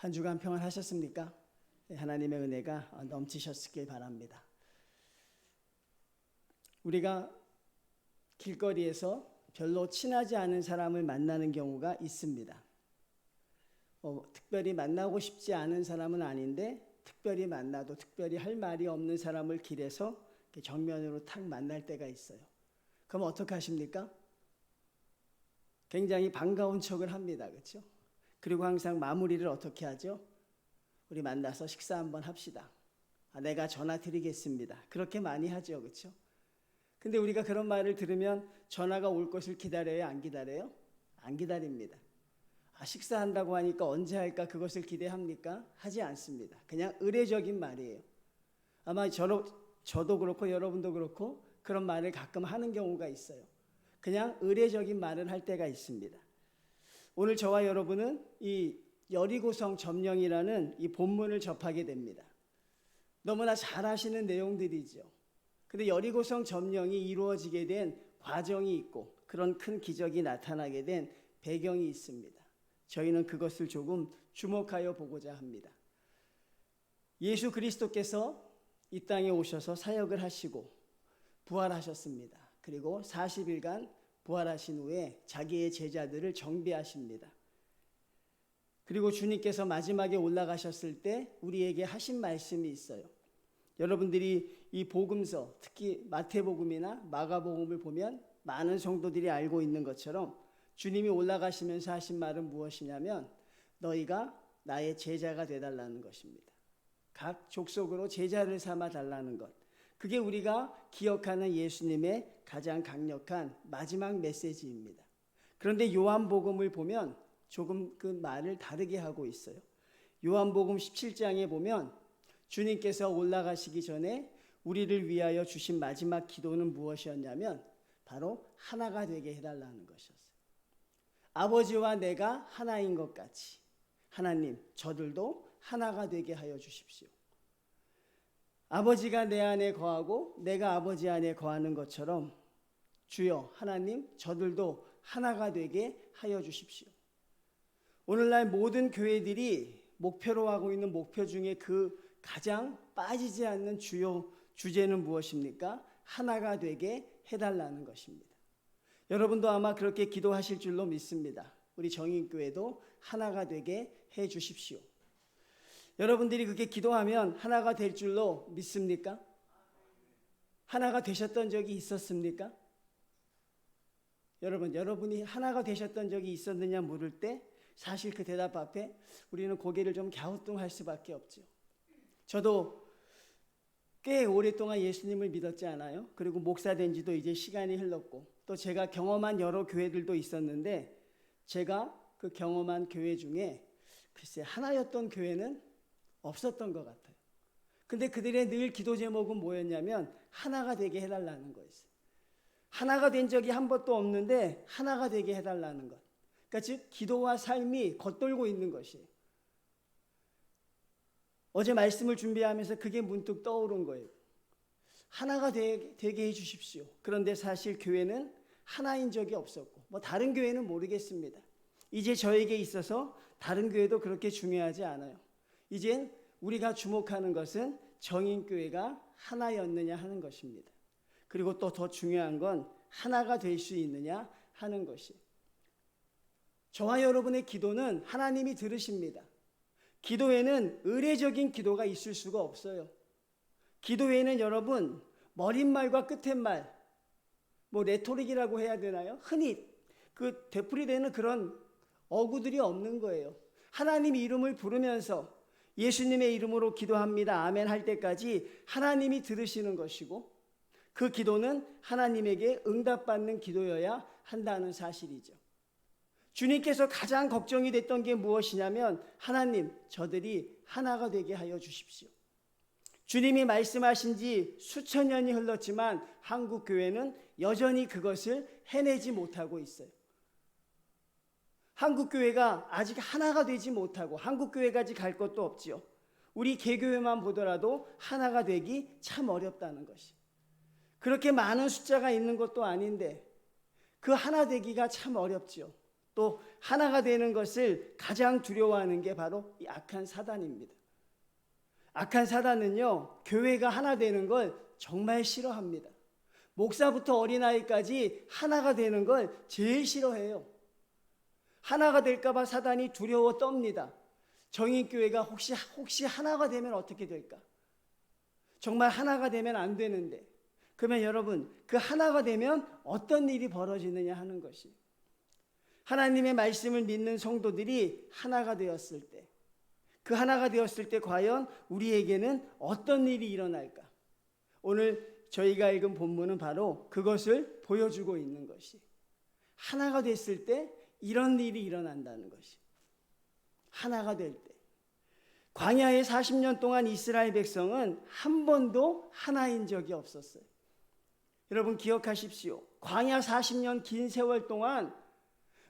한 주간 평안하셨습니까? 하나님의 은혜가 넘치셨길 바랍니다. 우리가 길거리에서 별로 친하지 않은 사람을 만나는 경우가 있습니다. 특별히 만나고 싶지 않은 사람은 아닌데 특별히 만나도 특별히 할 말이 없는 사람을 길에서 정면으로 탁 만날 때가 있어요. 그럼 어떻게 하십니까? 굉장히 반가운 척을 합니다. 그렇죠? 그리고 항상 마무리를 어떻게 하죠? 우리 만나서 식사 한번 합시다. 내가 전화 드리겠습니다. 그렇게 많이 하죠. 그렇죠? 근데 우리가 그런 말을 들으면 전화가 올 것을 기다려요? 안 기다려요? 안 기다립니다. 식사한다고 하니까 언제 할까 그것을 기대합니까? 하지 않습니다. 그냥 의례적인 말이에요. 아마 저도 그렇고 여러분도 그렇고 그런 말을 가끔 하는 경우가 있어요. 그냥 의례적인 말을 할 때가 있습니다. 오늘 저와 여러분은 이 여리고성 점령이라는 이 본문을 접하게 됩니다. 너무나 잘 아시는 내용들이죠. 근데 여리고성 점령이 이루어지게 된 과정이 있고 그런 큰 기적이 나타나게 된 배경이 있습니다. 저희는 그것을 조금 주목하여 보고자 합니다. 예수 그리스도께서 이 땅에 오셔서 사역을 하시고 부활하셨습니다. 그리고 40일간 부활하신 후에 자기의 제자들을 정비하십니다. 그리고 주님께서 마지막에 올라가셨을 때 우리에게 하신 말씀이 있어요. 여러분들이 이 복음서, 특히 마태복음이나 마가복음을 보면 많은 성도들이 알고 있는 것처럼 주님이 올라가시면서 하신 말은 무엇이냐면 너희가 나의 제자가 되달라는 것입니다. 각 족속으로 제자를 삼아 달라는 것. 그게 우리가 기억하는 예수님의 가장 강력한 마지막 메시지입니다. 그런데 요한복음을 보면 조금 그 말을 다르게 하고 있어요. 요한복음 17장에 보면 주님께서 올라가시기 전에 우리를 위하여 주신 마지막 기도는 무엇이었냐면 바로 하나가 되게 해달라는 것이었어요. 아버지와 내가 하나인 것 같이 하나님 저들도 하나가 되게 하여 주십시오. 아버지가 내 안에 거하고 내가 아버지 안에 거하는 것처럼 주여 하나님 저들도 하나가 되게 하여 주십시오. 오늘날 모든 교회들이 목표로 하고 있는 목표 중에 그 가장 빠지지 않는 주요 주제는 무엇입니까? 하나가 되게 해달라는 것입니다. 여러분도 아마 그렇게 기도하실 줄로 믿습니다. 우리 정인교회도 하나가 되게 해 주십시오. 여러분들이 그렇게 기도하면 하나가 될 줄로 믿습니까? 하나가 되셨던 적이 있었습니까? 여러분이 하나가 되셨던 적이 있었느냐 물을 때 사실 그 대답 앞에 우리는 고개를 좀 갸우뚱할 수밖에 없죠. 저도 꽤 오랫동안 예수님을 믿었지 않아요? 그리고 목사 된 지도 이제 시간이 흘렀고 또 제가 경험한 여러 교회들도 있었는데 제가 그 경험한 교회 중에 글쎄 하나였던 교회는 없었던 것 같아요. 근데 그들의 늘 기도 제목은 뭐였냐면 하나가 되게 해달라는 거였어요. 하나가 된 적이 한 번도 없는데 하나가 되게 해달라는 것. 그러니까 즉 기도와 삶이 겉돌고 있는 것이에요. 어제 말씀을 준비하면서 그게 문득 떠오른 거예요. 하나가 되게 해 주십시오. 그런데 사실 교회는 하나인 적이 없었고 다른 교회는 모르겠습니다. 이제 저에게 있어서 다른 교회도 그렇게 중요하지 않아요. 이젠 우리가 주목하는 것은 정인교회가 하나였느냐 하는 것입니다. 그리고 또 더 중요한 건 하나가 될 수 있느냐 하는 것이. 저와 여러분의 기도는 하나님이 들으십니다. 기도에는 의례적인 기도가 있을 수가 없어요. 기도에는 여러분 머릿말과 끝홡말, 레토릭이라고 해야 되나요? 흔히 그 되풀이되는 그런 어구들이 없는 거예요. 하나님 이름을 부르면서 예수님의 이름으로 기도합니다. 아멘 할 때까지 하나님이 들으시는 것이고 그 기도는 하나님에게 응답받는 기도여야 한다는 사실이죠. 주님께서 가장 걱정이 됐던 게 무엇이냐면 하나님 저들이 하나가 되게 하여 주십시오. 주님이 말씀하신 지 수천 년이 흘렀지만 한국 교회는 여전히 그것을 해내지 못하고 있어요. 한국 교회가 아직 하나가 되지 못하고 한국 교회까지 갈 것도 없지요. 우리 개교회만 보더라도 하나가 되기 참 어렵다는 것이. 그렇게 많은 숫자가 있는 것도 아닌데 그 하나 되기가 참 어렵지요. 또 하나가 되는 것을 가장 두려워하는 게 바로 이 악한 사단입니다. 악한 사단은요, 교회가 하나 되는 걸 정말 싫어합니다. 목사부터 어린아이까지 하나가 되는 걸 제일 싫어해요. 하나가 될까봐 사단이 두려워 떱니다. 정인교회가 혹시 하나가 되면 어떻게 될까? 정말 하나가 되면 안 되는데, 그러면 여러분, 그 하나가 되면 어떤 일이 벌어지느냐 하는 것이, 하나님의 말씀을 믿는 성도들이 하나가 되었을 때, 그 하나가 되었을 때 과연 우리에게는 어떤 일이 일어날까? 오늘 저희가 읽은 본문은 바로 그것을 보여주고 있는 것이, 하나가 됐을 때 이런 일이 일어난다는 것이, 하나가 될 때. 광야의 40년 동안 이스라엘 백성은 한 번도 하나인 적이 없었어요. 여러분 기억하십시오. 광야 40년 긴 세월 동안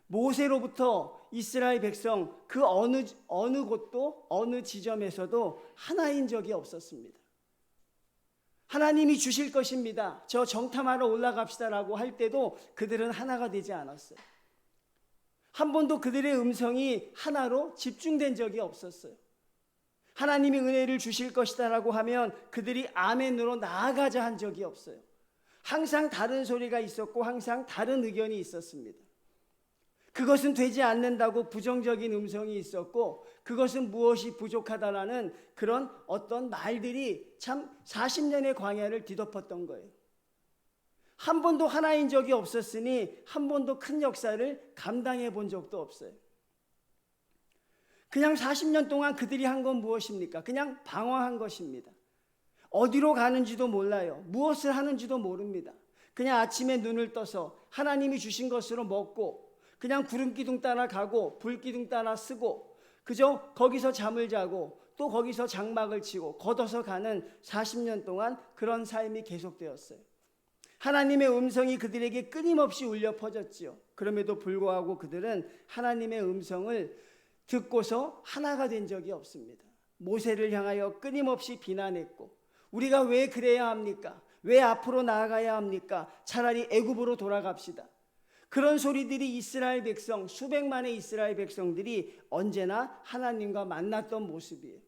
모세로부터 이스라엘 백성 그 어느 곳도 어느 지점에서도 하나인 적이 없었습니다. 하나님이 주실 것입니다. 저 정탐하러 올라갑시다라고 할 때도 그들은 하나가 되지 않았어요. 한 번도 그들의 음성이 하나로 집중된 적이 없었어요. 하나님이 은혜를 주실 것이다라고 하면 그들이 아멘으로 나아가자 한 적이 없어요. 항상 다른 소리가 있었고 항상 다른 의견이 있었습니다. 그것은 되지 않는다고 부정적인 음성이 있었고, 그것은 무엇이 부족하다라는 그런 어떤 말들이 참 40년의 광야를 뒤덮었던 거예요. 한 번도 하나인 적이 없었으니 한 번도 큰 역사를 감당해 본 적도 없어요. 그냥 40년 동안 그들이 한 건 무엇입니까? 그냥 방황한 것입니다. 어디로 가는지도 몰라요. 무엇을 하는지도 모릅니다. 그냥 아침에 눈을 떠서 하나님이 주신 것으로 먹고, 그냥 구름기둥 따라 가고 불기둥 따라 쓰고, 그저 거기서 잠을 자고 또 거기서 장막을 치고 걷어서 가는 40년 동안 그런 삶이 계속되었어요. 하나님의 음성이 그들에게 끊임없이 울려 퍼졌지요. 그럼에도 불구하고 그들은 하나님의 음성을 듣고서 하나가 된 적이 없습니다. 모세를 향하여 끊임없이 비난했고, 우리가 왜 그래야 합니까? 왜 앞으로 나아가야 합니까? 차라리 애굽으로 돌아갑시다. 그런 소리들이 이스라엘 백성, 수백만의 이스라엘 백성들이 언제나 하나님과 만났던 모습이에요.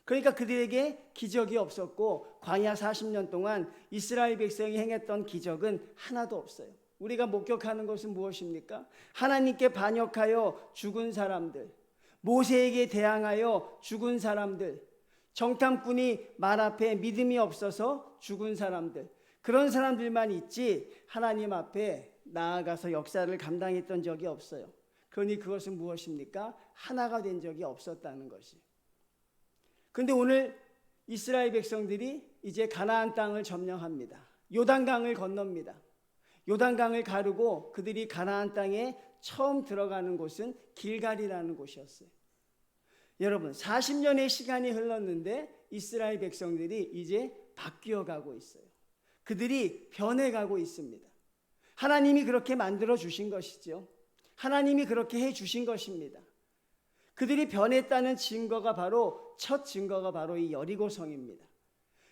그러니까 그들에게 기적이 없었고, 광야 40년 동안 이스라엘 백성이 행했던 기적은 하나도 없어요. 우리가 목격하는 것은 무엇입니까? 하나님께 반역하여 죽은 사람들, 모세에게 대항하여 죽은 사람들, 정탐꾼이 말 앞에 믿음이 없어서 죽은 사람들, 그런 사람들만 있지 하나님 앞에 나아가서 역사를 감당했던 적이 없어요. 그러니 그것은 무엇입니까? 하나가 된 적이 없었다는 것이. 그런데 오늘 이스라엘 백성들이 이제 가나안 땅을 점령합니다. 요단강을 건넙니다. 요단강을 가르고 그들이 가나안 땅에 처음 들어가는 곳은 길갈이라는 곳이었어요. 여러분, 40년의 시간이 흘렀는데 이스라엘 백성들이 이제 바뀌어 가고 있어요. 그들이 변해가고 있습니다. 하나님이 그렇게 만들어 주신 것이죠. 하나님이 그렇게 해 주신 것입니다. 그들이 변했다는 증거가 바로, 첫 증거가 바로 이 여리고성입니다.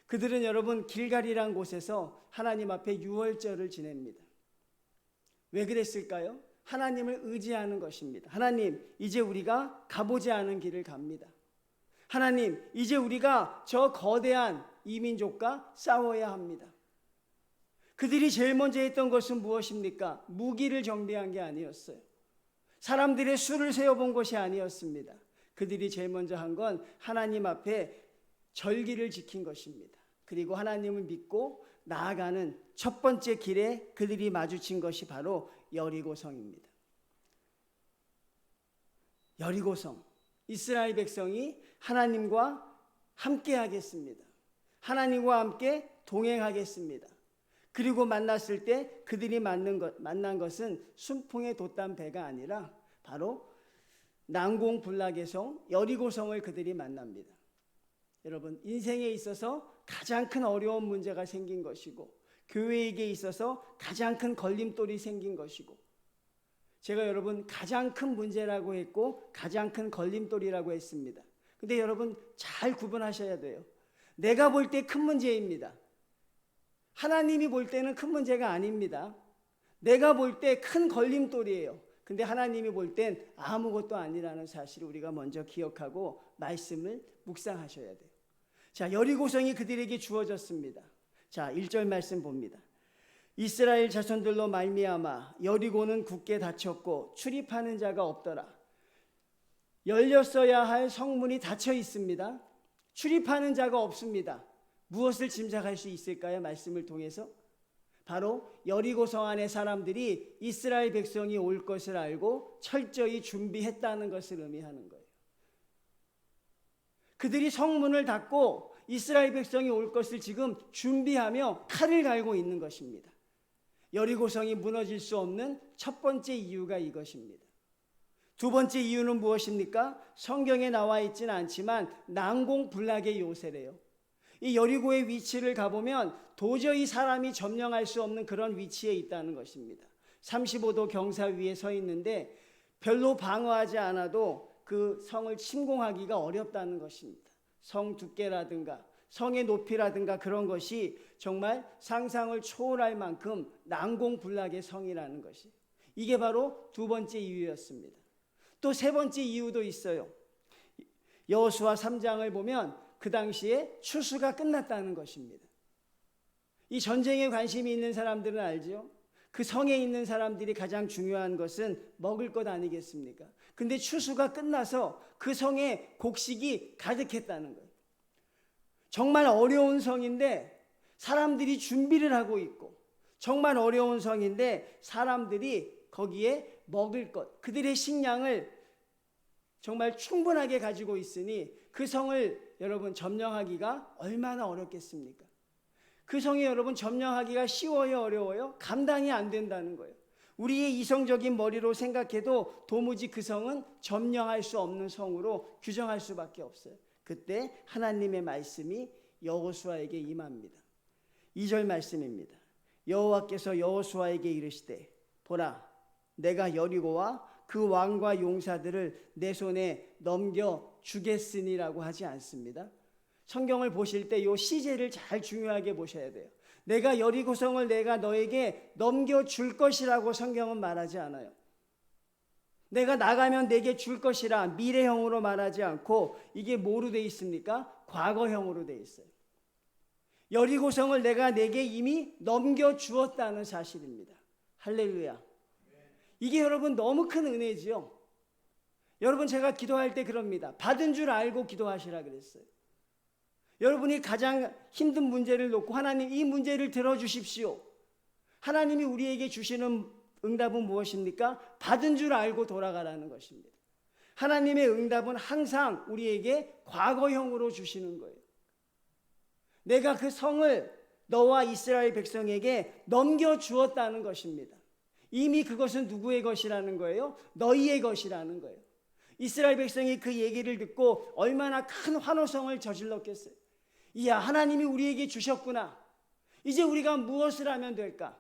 그들은 여러분 길갈이란 곳에서 하나님 앞에 유월절을 지냅니다. 왜 그랬을까요? 하나님을 의지하는 것입니다. 하나님, 이제 우리가 가보지 않은 길을 갑니다. 하나님, 이제 우리가 저 거대한 이민족과 싸워야 합니다. 그들이 제일 먼저 했던 것은 무엇입니까? 무기를 정비한 게 아니었어요. 사람들의 수를 세어본 것이 아니었습니다. 그들이 제일 먼저 한 건 하나님 앞에 절기를 지킨 것입니다. 그리고 하나님을 믿고 나아가는 첫 번째 길에 그들이 마주친 것이 바로 여리고성입니다. 여리고성, 이스라엘 백성이 하나님과 함께 하겠습니다. 하나님과 함께 동행하겠습니다. 그리고 만났을 때 그들이 만난 것은 순풍에 돛단 배가 아니라 바로 난공불락의 성 여리고성을 그들이 만납니다. 여러분, 인생에 있어서 가장 큰 어려운 문제가 생긴 것이고, 교회에게 있어서 가장 큰 걸림돌이 생긴 것이고, 제가 여러분 가장 큰 문제라고 했고 가장 큰 걸림돌이라고 했습니다. 근데 여러분 잘 구분하셔야 돼요. 내가 볼 때 큰 문제입니다. 하나님이 볼 때는 큰 문제가 아닙니다. 내가 볼 때 큰 걸림돌이에요. 근데 하나님이 볼 땐 아무것도 아니라는 사실을 우리가 먼저 기억하고 말씀을 묵상하셔야 돼요. 자, 여리고성이 그들에게 주어졌습니다. 자, 1절 말씀 봅니다. 이스라엘 자손들로 말미암아 여리고는 굳게 닫혔고 출입하는 자가 없더라. 열렸어야 할 성문이 닫혀 있습니다. 출입하는 자가 없습니다. 무엇을 짐작할 수 있을까요? 말씀을 통해서 바로 여리고성 안의 사람들이 이스라엘 백성이 올 것을 알고 철저히 준비했다는 것을 의미하는 거예요. 그들이 성문을 닫고 이스라엘 백성이 올 것을 지금 준비하며 칼을 갈고 있는 것입니다. 여리고성이 무너질 수 없는 첫 번째 이유가 이것입니다. 두 번째 이유는 무엇입니까? 성경에 나와 있지는 않지만 난공불락의 요새래요. 이 여리고의 위치를 가보면 도저히 사람이 점령할 수 없는 그런 위치에 있다는 것입니다. 35도 경사 위에 서 있는데 별로 방어하지 않아도 그 성을 침공하기가 어렵다는 것입니다. 성 두께라든가 성의 높이라든가 그런 것이 정말 상상을 초월할 만큼 난공불락의 성이라는 것이, 이게 바로 두 번째 이유였습니다. 또 세 번째 이유도 있어요. 여호수아 3장을 보면 그 당시에 추수가 끝났다는 것입니다. 이 전쟁에 관심이 있는 사람들은 알죠. 그 성에 있는 사람들이 가장 중요한 것은 먹을 것 아니겠습니까? 근데 추수가 끝나서 그 성에 곡식이 가득했다는 거예요. 정말 어려운 성인데 사람들이 준비를 하고 있고, 정말 어려운 성인데 사람들이 거기에 먹을 것, 그들의 식량을 정말 충분하게 가지고 있으니 그 성을 여러분 점령하기가 얼마나 어렵겠습니까? 그 성이 여러분 점령하기가 쉬워요, 어려워요? 감당이 안 된다는 거예요. 우리의 이성적인 머리로 생각해도 도무지 그 성은 점령할 수 없는 성으로 규정할 수밖에 없어요. 그때 하나님의 말씀이 여호수아에게 임합니다. 2절 말씀입니다. 여호와께서 여호수아에게 이르시되 보라, 내가 여리고와 그 왕과 용사들을 내 손에 넘겨 주겠으니라고 하지 않습니다. 성경을 보실 때 이 시제를 잘 중요하게 보셔야 돼요. 내가 여리고성을 내가 너에게 넘겨줄 것이라고 성경은 말하지 않아요. 내가 나가면 내게 줄 것이라 미래형으로 말하지 않고 이게 뭐로 돼 있습니까? 과거형으로 돼 있어요. 여리고성을 내가 내게 이미 넘겨주었다는 사실입니다. 할렐루야. 이게 여러분 너무 큰 은혜지요. 여러분 제가 기도할 때 그럽니다. 받은 줄 알고 기도하시라 그랬어요. 여러분이 가장 힘든 문제를 놓고 하나님 이 문제를 들어주십시오. 하나님이 우리에게 주시는 응답은 무엇입니까? 받은 줄 알고 돌아가라는 것입니다. 하나님의 응답은 항상 우리에게 과거형으로 주시는 거예요. 내가 그 성을 너와 이스라엘 백성에게 넘겨주었다는 것입니다. 이미 그것은 누구의 것이라는 거예요? 너희의 것이라는 거예요. 이스라엘 백성이 그 얘기를 듣고 얼마나 큰 환호성을 저질렀겠어요. 이야, 하나님이 우리에게 주셨구나. 이제 우리가 무엇을 하면 될까?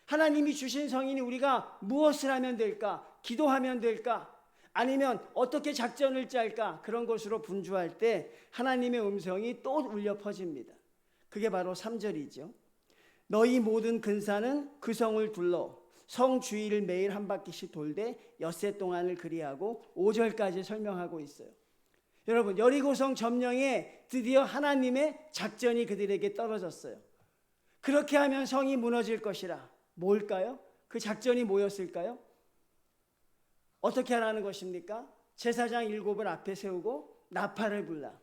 하나님이 주신 성인이 우리가 무엇을 하면 될까? 기도하면 될까? 아니면 어떻게 작전을 짤까? 그런 것으로 분주할 때 하나님의 음성이 또 울려 퍼집니다. 그게 바로 3절이죠. 너희 모든 근사는 그 성을 둘러 성 주위를 매일 한 바퀴씩 돌되 엿새 동안을 그리하고 5절까지 설명하고 있어요. 여러분, 여리고성 점령에 드디어 하나님의 작전이 그들에게 떨어졌어요. 그렇게 하면 성이 무너질 것이라. 뭘까요? 그 작전이 뭐였을까요? 어떻게 하라는 것입니까? 제사장 7을 앞에 세우고 나팔을 불라.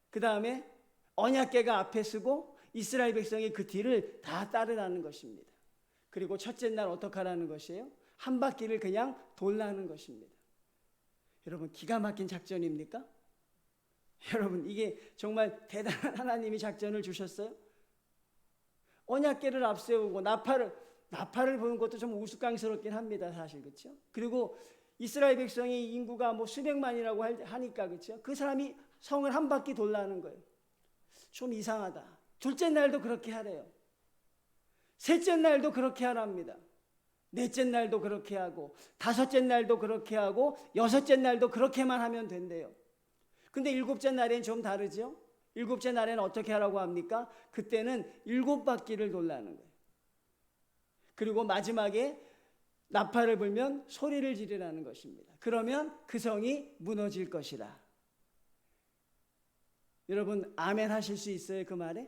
그 다음에 언약궤가 앞에 서고 이스라엘 백성이 그 뒤를 다 따르라는 것입니다. 그리고 첫째 날 어떻게 하라는 것이에요? 한 바퀴를 그냥 돌라는 것입니다. 여러분, 기가 막힌 작전입니까? 여러분, 이게 정말 대단한 하나님이 작전을 주셨어요? 언약궤를 앞세우고 나팔을 보는 것도 좀 우스꽝스럽긴 합니다, 사실. 그렇죠? 그리고 이스라엘 백성이 인구가 뭐 수백만이라고 하니까, 그렇죠? 그 사람이 성을 한 바퀴 돌라는 거예요. 좀 이상하다. 둘째 날도 그렇게 하래요. 셋째 날도 그렇게 하랍니다. 넷째 날도 그렇게 하고, 다섯째 날도 그렇게 하고, 여섯째 날도 그렇게만 하면 된대요. 근데 일곱째 날엔 좀 다르죠? 일곱째 날에는 어떻게 하라고 합니까? 그때는 7바퀴를 돌라는 거예요. 그리고 마지막에 나팔을 불면 소리를 지르라는 것입니다. 그러면 그 성이 무너질 것이라. 여러분 아멘 하실 수 있어요? 그 말에?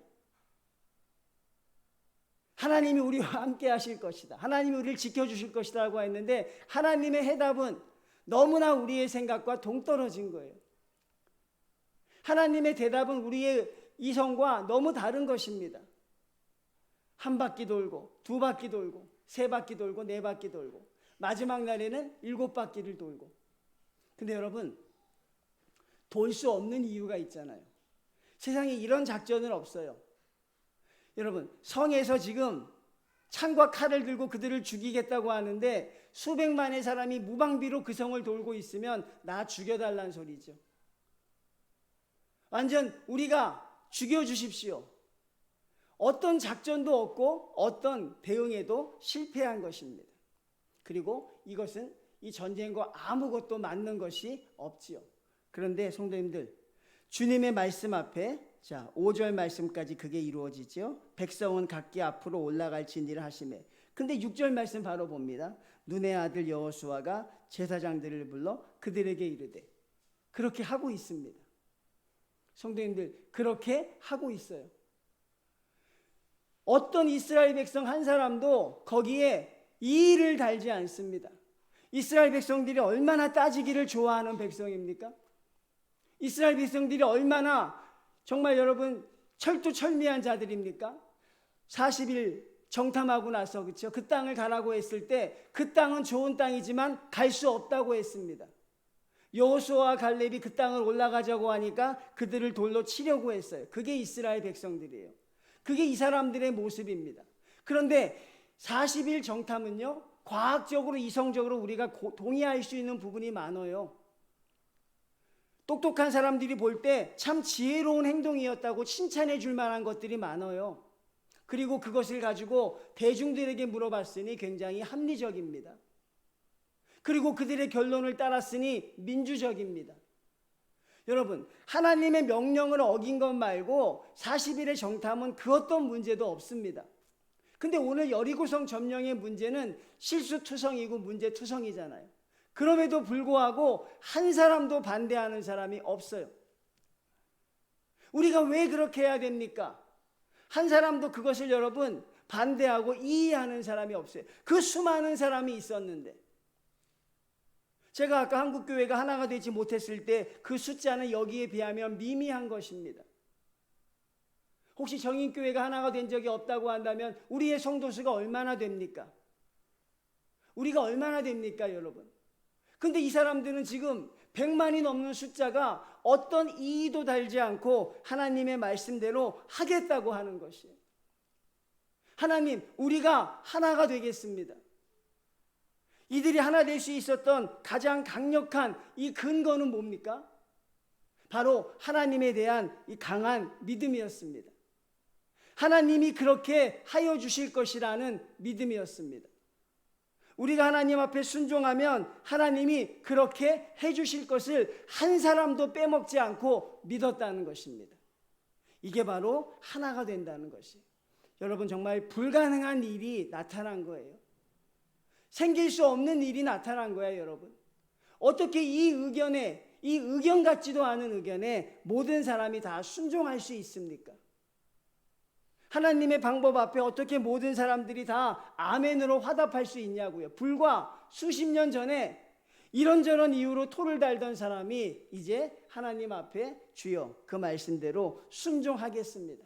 하나님이 우리와 함께 하실 것이다. 하나님이 우리를 지켜주실 것이다 라고 했는데 하나님의 해답은 너무나 우리의 생각과 동떨어진 거예요. 하나님의 대답은 우리의 이성과 너무 다른 것입니다. 한 바퀴 돌고 두 바퀴 돌고 세 바퀴 돌고 네 바퀴 돌고 마지막 날에는 7바퀴를 돌고. 근데 여러분 돌 수 없는 이유가 있잖아요. 세상에 이런 작전은 없어요. 여러분 성에서 지금 창과 칼을 들고 그들을 죽이겠다고 하는데 수백만의 사람이 무방비로 그 성을 돌고 있으면 나 죽여달라는 소리죠. 완전 우리가 죽여주십시오. 어떤 작전도 없고 어떤 대응에도 실패한 것입니다. 그리고 이것은 이 전쟁과 아무것도 맞는 것이 없지요. 그런데 성도님들 주님의 말씀 앞에 5절 말씀까지 그게 이루어지죠. 백성은 각기 앞으로 올라갈지니라 하시매. 근데 6절 말씀 바로 봅니다. 눈의 아들 여호수아가 제사장들을 불러 그들에게 이르되. 그렇게 하고 있습니다. 성도님들 그렇게 하고 있어요. 어떤 이스라엘 백성 한 사람도 거기에 이의를 달지 않습니다. 이스라엘 백성들이 얼마나 따지기를 좋아하는 백성입니까? 이스라엘 백성들이 얼마나 정말 여러분 철두철미한 자들입니까? 40일 정탐하고 나서 그렇죠? 그 땅을 가라고 했을 때 그 땅은 좋은 땅이지만 갈 수 없다고 했습니다. 여호수아와 갈렙이 그 땅을 올라가자고 하니까 그들을 돌로 치려고 했어요. 그게 이스라엘 백성들이에요. 그게 이 사람들의 모습입니다. 그런데 40일 정탐은요 과학적으로 이성적으로 우리가 동의할 수 있는 부분이 많아요. 똑똑한 사람들이 볼 때 참 지혜로운 행동이었다고 칭찬해 줄 만한 것들이 많아요. 그리고 그것을 가지고 대중들에게 물어봤으니 굉장히 합리적입니다. 그리고 그들의 결론을 따랐으니 민주적입니다. 여러분 하나님의 명령을 어긴 것 말고 40일의 정탐은 그 어떤 문제도 없습니다. 근데 오늘 여리고성 점령의 문제는 실수투성이고 문제투성이잖아요. 그럼에도 불구하고 한 사람도 반대하는 사람이 없어요. 우리가 왜 그렇게 해야 됩니까? 한 사람도 그것을 여러분 반대하고 이해하는 사람이 없어요. 그 수많은 사람이 있었는데 제가 아까 한국교회가 하나가 되지 못했을 때 그 숫자는 여기에 비하면 미미한 것입니다. 혹시 정인교회가 하나가 된 적이 없다고 한다면 우리의 성도수가 얼마나 됩니까? 우리가 얼마나 됩니까 여러분? 근데 이 사람들은 지금 100만이 넘는 숫자가 어떤 이의도 달지 않고 하나님의 말씀대로 하겠다고 하는 것이에요. 하나님 우리가 하나가 되겠습니다. 이들이 하나 될 수 있었던 가장 강력한 이 근거는 뭡니까? 바로 하나님에 대한 이 강한 믿음이었습니다. 하나님이 그렇게 하여 주실 것이라는 믿음이었습니다. 우리가 하나님 앞에 순종하면 하나님이 그렇게 해 주실 것을 한 사람도 빼먹지 않고 믿었다는 것입니다. 이게 바로 하나가 된다는 것이에요. 여러분 정말 불가능한 일이 나타난 거예요. 생길 수 없는 일이 나타난 거예요, 여러분. 어떻게 이 의견 같지도 않은 의견에 모든 사람이 다 순종할 수 있습니까? 하나님의 방법 앞에 어떻게 모든 사람들이 다 아멘으로 화답할 수 있냐고요. 불과 수십 년 전에 이런저런 이유로 토를 달던 사람이 이제 하나님 앞에 주여 그 말씀대로 순종하겠습니다.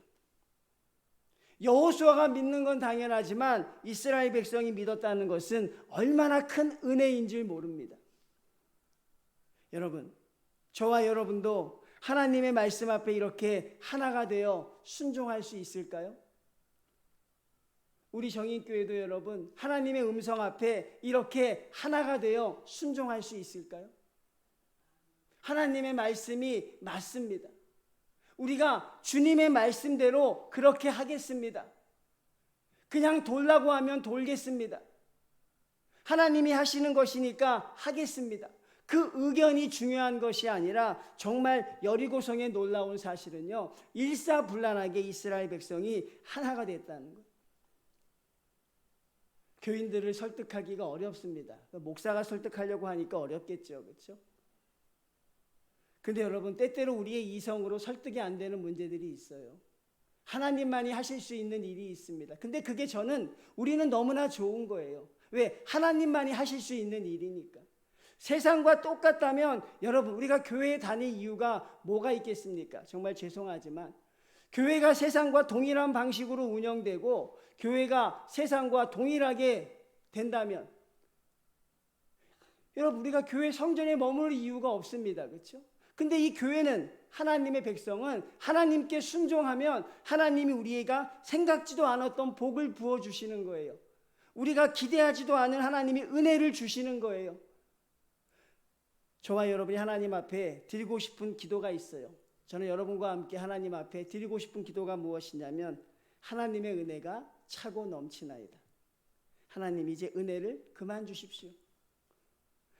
여호수아가 믿는 건 당연하지만 이스라엘 백성이 믿었다는 것은 얼마나 큰 은혜인 줄 모릅니다. 여러분, 저와 여러분도 하나님의 말씀 앞에 이렇게 하나가 되어 순종할 수 있을까요? 우리 정인교회도 여러분 하나님의 음성 앞에 이렇게 하나가 되어 순종할 수 있을까요? 하나님의 말씀이 맞습니다. 우리가 주님의 말씀대로 그렇게 하겠습니다. 그냥 돌라고 하면 돌겠습니다. 하나님이 하시는 것이니까 하겠습니다. 그 의견이 중요한 것이 아니라 정말 여리고성의 놀라운 사실은요, 일사불란하게 이스라엘 백성이 하나가 됐다는 것. 교인들을 설득하기가 어렵습니다. 목사가 설득하려고 하니까 어렵겠죠. 그렇죠? 근데 여러분, 때때로 우리의 이성으로 설득이 안 되는 문제들이 있어요. 하나님만이 하실 수 있는 일이 있습니다. 근데 그게 우리는 너무나 좋은 거예요. 왜? 하나님만이 하실 수 있는 일이니까. 세상과 똑같다면 여러분, 우리가 교회에 다닐 이유가 뭐가 있겠습니까? 정말 죄송하지만 교회가 세상과 동일한 방식으로 운영되고 교회가 세상과 동일하게 된다면 여러분, 우리가 교회 성전에 머물 이유가 없습니다. 그렇죠? 근데 이 교회는, 하나님의 백성은 하나님께 순종하면 하나님이 우리가 생각지도 않았던 복을 부어주시는 거예요. 우리가 기대하지도 않은 하나님이 은혜를 주시는 거예요. 저와 여러분이 하나님 앞에 드리고 싶은 기도가 있어요. 저는 여러분과 함께 하나님 앞에 드리고 싶은 기도가 무엇이냐면, 하나님의 은혜가 차고 넘치나이다. 하나님, 이제 은혜를 그만 주십시오.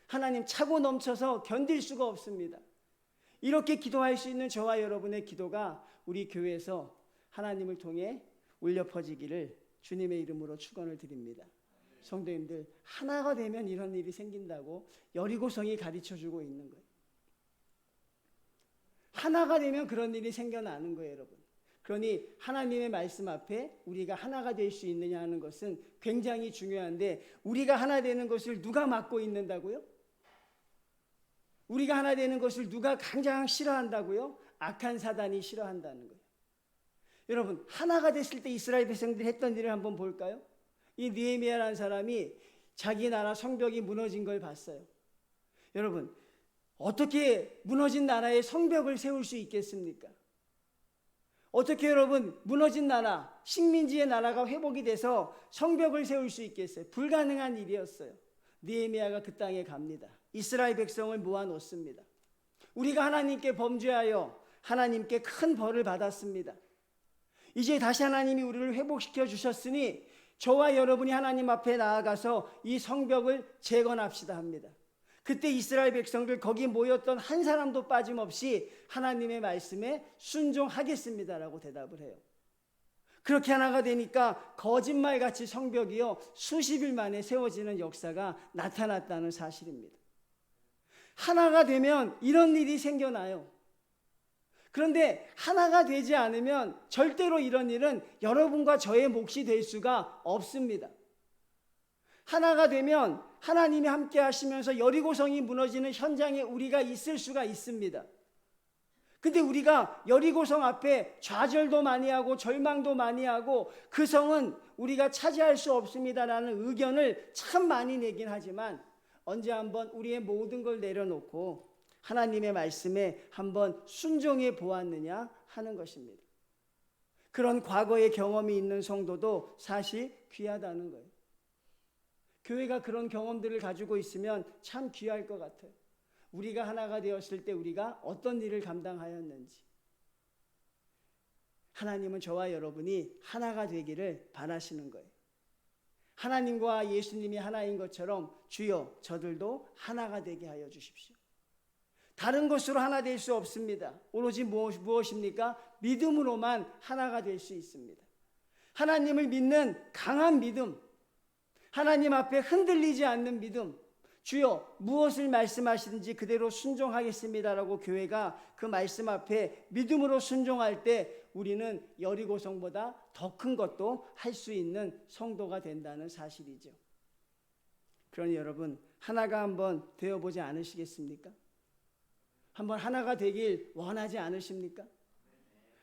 하나님, 차고 넘쳐서 견딜 수가 없습니다. 이렇게 기도할 수 있는 저와 여러분의 기도가 우리 교회에서 하나님을 통해 울려 퍼지기를 주님의 이름으로 축원을 드립니다. 성도님들, 하나가 되면 이런 일이 생긴다고 여리고성이 가르쳐주고 있는 거예요. 하나가 되면 그런 일이 생겨나는 거예요, 여러분. 그러니 하나님의 말씀 앞에 우리가 하나가 될 수 있느냐 하는 것은 굉장히 중요한데, 우리가 하나 되는 것을 누가 막고 있는다고요? 우리가 하나 되는 것을 누가 가장 싫어한다고요? 악한 사단이 싫어한다는 거예요. 여러분, 하나가 됐을 때 이스라엘 백성들이 했던 일을 한번 볼까요? 이 느헤미야라는 사람이 자기 나라 성벽이 무너진 걸 봤어요. 여러분, 어떻게 무너진 나라에 성벽을 세울 수 있겠습니까? 어떻게 여러분, 무너진 나라, 식민지의 나라가 회복이 돼서 성벽을 세울 수 있겠어요? 불가능한 일이었어요. 느헤미야가 그 땅에 갑니다. 이스라엘 백성을 모아놓습니다. 우리가 하나님께 범죄하여 하나님께 큰 벌을 받았습니다. 이제 다시 하나님이 우리를 회복시켜 주셨으니 저와 여러분이 하나님 앞에 나아가서 이 성벽을 재건합시다 합니다. 그때 이스라엘 백성들, 거기 모였던 한 사람도 빠짐없이 하나님의 말씀에 순종하겠습니다라고 대답을 해요. 그렇게 하나가 되니까 거짓말같이 성벽이요 수십 일 만에 세워지는 역사가 나타났다는 사실입니다. 하나가 되면 이런 일이 생겨나요. 그런데 하나가 되지 않으면 절대로 이런 일은 여러분과 저의 몫이 될 수가 없습니다. 하나가 되면 하나님이 함께 하시면서 여리고성이 무너지는 현장에 우리가 있을 수가 있습니다. 근데 우리가 여리고성 앞에 좌절도 많이 하고 절망도 많이 하고 그 성은 우리가 차지할 수 없습니다라는 의견을 참 많이 내긴 하지만, 언제 한번 우리의 모든 걸 내려놓고 하나님의 말씀에 한번 순종해 보았느냐 하는 것입니다. 그런 과거의 경험이 있는 성도도 사실 귀하다는 거예요. 교회가 그런 경험들을 가지고 있으면 참 귀할 것 같아요. 우리가 하나가 되었을 때 우리가 어떤 일을 감당하였는지. 하나님은 저와 여러분이 하나가 되기를 바라시는 거예요. 하나님과 예수님이 하나인 것처럼 주여 저들도 하나가 되게 하여 주십시오. 다른 것으로 하나 될 수 없습니다. 오로지 무엇입니까? 믿음으로만 하나가 될 수 있습니다. 하나님을 믿는 강한 믿음, 하나님 앞에 흔들리지 않는 믿음, 주여 무엇을 말씀하시든지 그대로 순종하겠습니다라고 교회가 그 말씀 앞에 믿음으로 순종할 때 우리는 여리고성보다 더 큰 것도 할 수 있는 성도가 된다는 사실이죠. 그러니 여러분, 하나가 한번 되어보지 않으시겠습니까? 한번 하나가 되길 원하지 않으십니까?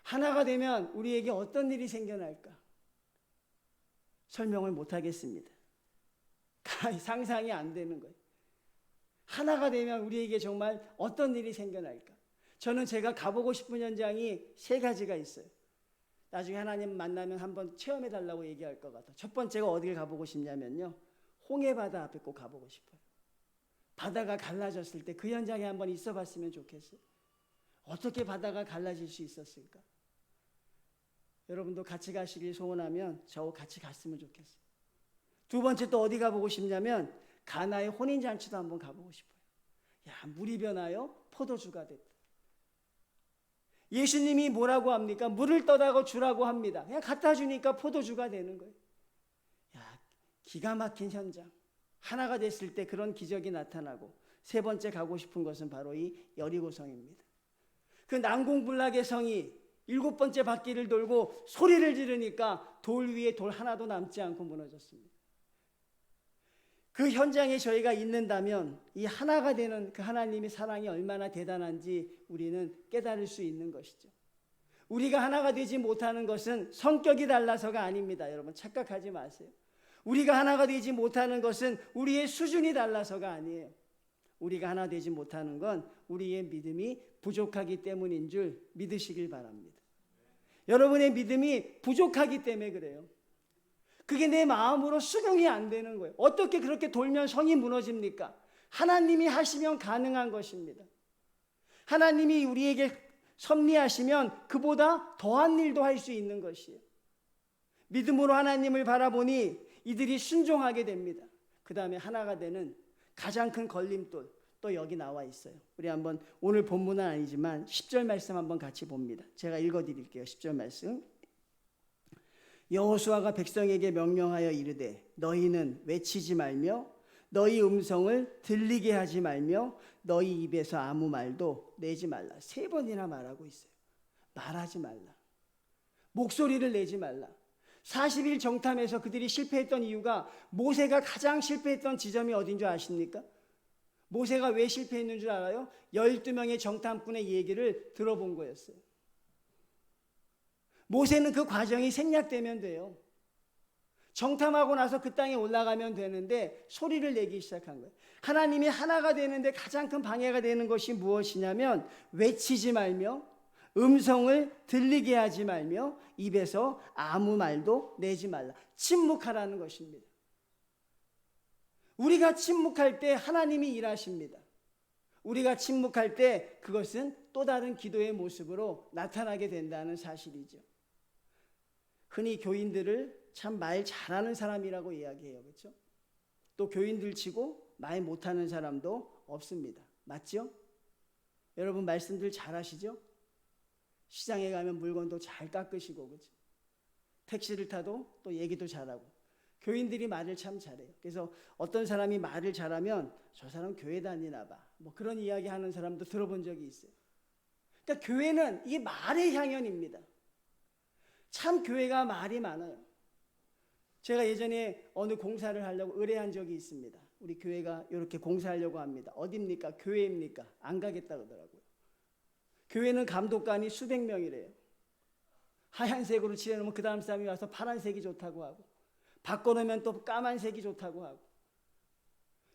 하나가 되면 우리에게 어떤 일이 생겨날까? 설명을 못하겠습니다. 상상이 안 되는 거예요. 하나가 되면 우리에게 정말 어떤 일이 생겨날까? 저는 제가 가보고 싶은 현장이 3가지가 있어요. 나중에 하나님 만나면 한번 체험해달라고 얘기할 것 같아요. 첫 번째가 어디를 가보고 싶냐면요, 홍해바다 앞에 꼭 가보고 싶어요. 바다가 갈라졌을 때 그 현장에 한번 있어 봤으면 좋겠어요. 어떻게 바다가 갈라질 수 있었을까? 여러분도 같이 가시길 소원하면 저와 같이 갔으면 좋겠어요. 두 번째 또 어디 가보고 싶냐면 가나의 혼인잔치도 한번 가보고 싶어요. 야, 물이 변하여 포도주가 됐다. 예수님이 뭐라고 합니까? 물을 떠다가 주라고 합니다. 그냥 갖다 주니까 포도주가 되는 거예요. 야, 기가 막힌 현장. 하나가 됐을 때 그런 기적이 나타나고, 세 번째 가고 싶은 것은 바로 이 여리고성입니다. 그 난공불락의 성이 7번째 바퀴를 돌고 소리를 지르니까 돌 위에 돌 하나도 남지 않고 무너졌습니다. 그 현장에 저희가 있는다면 이 하나가 되는 그 하나님의 사랑이 얼마나 대단한지 우리는 깨달을 수 있는 것이죠. 우리가 하나가 되지 못하는 것은 성격이 달라서가 아닙니다. 여러분 착각하지 마세요. 우리가 하나가 되지 못하는 것은 우리의 수준이 달라서가 아니에요. 우리가 하나 되지 못하는 건 우리의 믿음이 부족하기 때문인 줄 믿으시길 바랍니다. 여러분의 믿음이 부족하기 때문에 그래요. 그게 내 마음으로 수긍이 안 되는 거예요. 어떻게 그렇게 돌면 성이 무너집니까? 하나님이 하시면 가능한 것입니다. 하나님이 우리에게 섭리하시면 그보다 더한 일도 할 수 있는 것이에요. 믿음으로 하나님을 바라보니 이들이 순종하게 됩니다. 그 다음에 하나가 되는 가장 큰 걸림돌 또 여기 나와 있어요. 우리 한번 오늘 본문은 아니지만 10절 말씀 한번 같이 봅니다. 제가 읽어드릴게요. 10절 말씀. 여호수아가 백성에게 명령하여 이르되 너희는 외치지 말며 너희 음성을 들리게 하지 말며 너희 입에서 아무 말도 내지 말라. 3번이나 말하고 있어요. 말하지 말라. 목소리를 내지 말라. 40일 정탐에서 그들이 실패했던 이유가, 모세가 가장 실패했던 지점이 어딘 줄 아십니까? 모세가 왜 실패했는 줄 알아요? 12명의 정탐꾼의 얘기를 들어본 거였어요. 모세는 그 과정이 생략되면 돼요. 정탐하고 나서 그 땅에 올라가면 되는데 소리를 내기 시작한 거예요. 하나님이 하나가 되는데 가장 큰 방해가 되는 것이 무엇이냐면 외치지 말며 음성을 들리게 하지 말며 입에서 아무 말도 내지 말라. 침묵하라는 것입니다. 우리가 침묵할 때 하나님이 일하십니다. 우리가 침묵할 때 그것은 또 다른 기도의 모습으로 나타나게 된다는 사실이죠. 흔히 교인들을 참 말 잘하는 사람이라고 이야기해요. 그렇죠? 또 교인들 치고 말 못하는 사람도 없습니다. 맞죠? 여러분 말씀들 잘하시죠? 시장에 가면 물건도 잘 깎으시고, 그렇죠? 택시를 타도 또 얘기도 잘하고. 교인들이 말을 참 잘해요. 그래서 어떤 사람이 말을 잘하면 저 사람 교회 다니나 봐, 뭐 그런 이야기 하는 사람도 들어본 적이 있어요. 그러니까 교회는 이 말의 향연입니다. 참 교회가 말이 많아요. 제가 예전에 어느 공사를 하려고 의뢰한 적이 있습니다. 우리 교회가 이렇게 공사하려고 합니다. 어디입니까? 교회입니까? 안 가겠다 그러더라고요. 교회는 감독관이 수백 명이래요. 하얀색으로 칠해놓으면 그 다음 사람이 와서 파란색이 좋다고 하고, 바꿔놓으면 또 까만색이 좋다고 하고.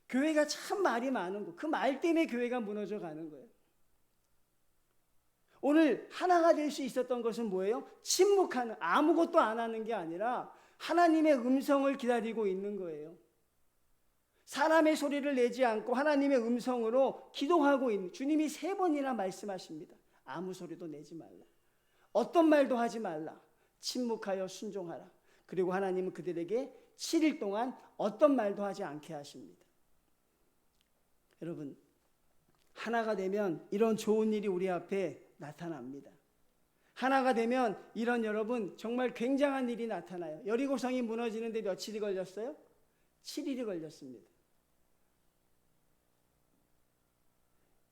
교회가 참 말이 많은 거, 그 말 때문에 교회가 무너져 가는 거예요. 오늘 하나가 될 수 있었던 것은 뭐예요? 침묵하는, 아무것도 안 하는 게 아니라 하나님의 음성을 기다리고 있는 거예요. 사람의 소리를 내지 않고 하나님의 음성으로 기도하고 있는, 주님이 3번이나 말씀하십니다. 아무 소리도 내지 말라. 어떤 말도 하지 말라. 침묵하여 순종하라. 그리고 하나님은 그들에게 7일 동안 어떤 말도 하지 않게 하십니다. 여러분, 하나가 되면 이런 좋은 일이 우리 앞에 나타납니다. 하나가 되면 이런, 여러분, 정말 굉장한 일이 나타나요. 여리고성이 무너지는데 며칠이 걸렸어요? 7일이 걸렸습니다.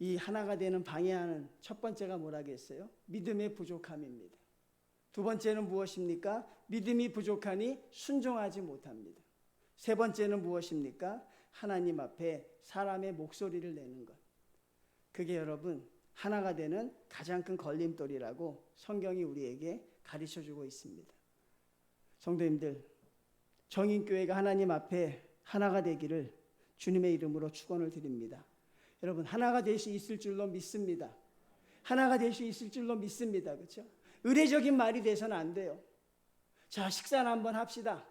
이 하나가 되는 방해하는 첫 번째가 뭐라겠어요? 믿음의 부족함입니다. 두 번째는 무엇입니까? 믿음이 부족하니 순종하지 못합니다. 세 번째는 무엇입니까? 하나님 앞에 사람의 목소리를 내는 것. 그게 여러분 하나가 되는 가장 큰 걸림돌이라고 성경이 우리에게 가르쳐주고 있습니다. 성도님들, 정인교회가 하나님 앞에 하나가 되기를 주님의 이름으로 축원을 드립니다. 여러분 하나가 될 수 있을 줄로 믿습니다. 하나가 될 수 있을 줄로 믿습니다. 그렇죠? 의례적인 말이 돼서는 안 돼요. 자, 식사를 한번 합시다.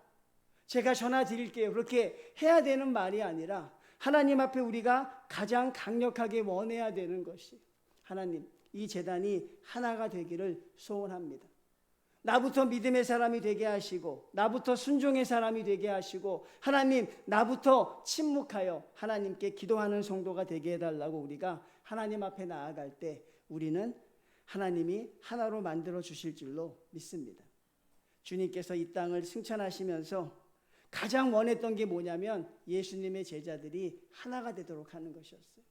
제가 전화 드릴게요. 그렇게 해야 되는 말이 아니라 하나님 앞에 우리가 가장 강력하게 원해야 되는 것이, 하나님, 이 제단이 하나가 되기를 소원합니다. 나부터 믿음의 사람이 되게 하시고, 나부터 순종의 사람이 되게 하시고, 하나님, 나부터 침묵하여 하나님께 기도하는 성도가 되게 해달라고 우리가 하나님 앞에 나아갈 때 우리는 하나님이 하나로 만들어 주실 줄로 믿습니다. 주님께서 이 땅을 승천하시면서 가장 원했던 게 뭐냐면 예수님의 제자들이 하나가 되도록 하는 것이었어요.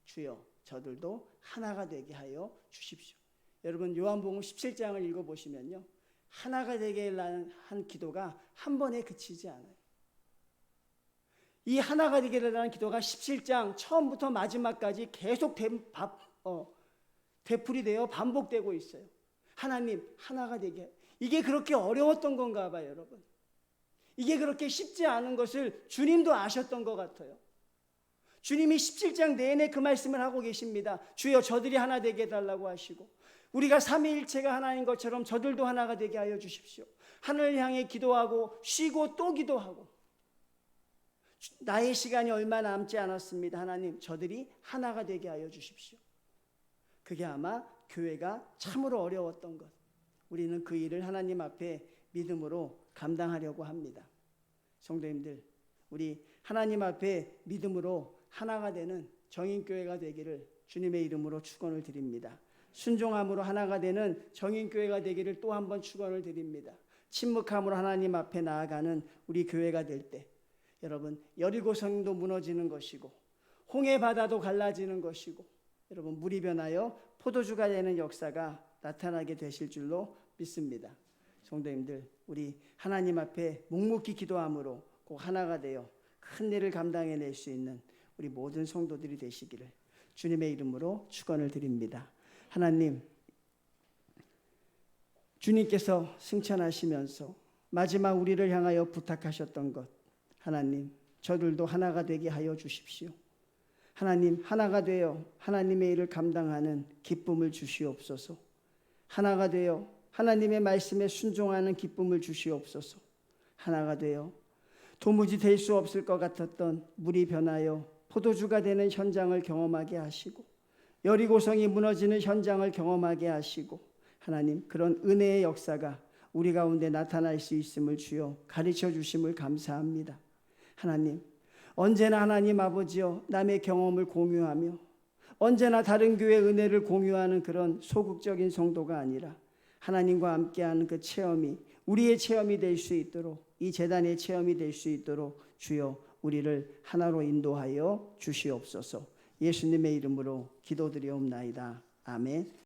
주여 저들도 하나가 되게 하여 주십시오. 여러분 요한복음 17장을 읽어보시면요, 하나가 되게 한 기도가 한 번에 그치지 않아요. 이 하나가 되게 달라는 기도가 17장 처음부터 마지막까지 계속 되풀이되어 반복되고 있어요. 하나님 하나가 되게. 이게 그렇게 어려웠던 건가 봐요, 여러분. 이게 그렇게 쉽지 않은 것을 주님도 아셨던 것 같아요. 주님이 17장 내내 그 말씀을 하고 계십니다. 주여 저들이 하나 되게 해달라고 하시고, 우리가 삼위일체가 하나인 것처럼 저들도 하나가 되게 하여 주십시오. 하늘을 향해 기도하고 쉬고 또 기도하고, 나의 시간이 얼마 남지 않았습니다. 하나님 저들이 하나가 되게 하여 주십시오. 그게 아마 교회가 참으로 어려웠던 것. 우리는 그 일을 하나님 앞에 믿음으로 감당하려고 합니다. 성도님들, 우리 하나님 앞에 믿음으로 하나가 되는 정인교회가 되기를 주님의 이름으로 축원을 드립니다. 순종함으로 하나가 되는 정인교회가 되기를 또 한 번 축원을 드립니다. 침묵함으로 하나님 앞에 나아가는 우리 교회가 될 때, 여러분 여리고성도 무너지는 것이고 홍해 바다도 갈라지는 것이고, 여러분 물이 변하여 포도주가 되는 역사가 나타나게 되실 줄로 믿습니다. 성도님들, 우리 하나님 앞에 묵묵히 기도함으로 꼭 하나가 되어 큰 일을 감당해낼 수 있는 우리 모든 성도들이 되시기를 주님의 이름으로 축원을 드립니다. 하나님, 주님께서 승천하시면서 마지막 우리를 향하여 부탁하셨던 것, 하나님 저들도 하나가 되게 하여 주십시오. 하나님 하나가 되어 하나님의 일을 감당하는 기쁨을 주시옵소서. 하나가 되어 하나님의 말씀에 순종하는 기쁨을 주시옵소서. 하나가 되어 도무지 될 수 없을 것 같았던 물이 변하여 포도주가 되는 현장을 경험하게 하시고, 여리고성이 무너지는 현장을 경험하게 하시고, 하나님 그런 은혜의 역사가 우리 가운데 나타날 수 있음을 주여 가르쳐 주심을 감사합니다. 하나님, 언제나 하나님 아버지여 남의 경험을 공유하며 언제나 다른 교회의 은혜를 공유하는 그런 소극적인 성도가 아니라 하나님과 함께하는 그 체험이 우리의 체험이 될 수 있도록, 이 제단의 체험이 될 수 있도록 주여 우리를 하나로 인도하여 주시옵소서. 예수님의 이름으로 기도드리옵나이다. 아멘.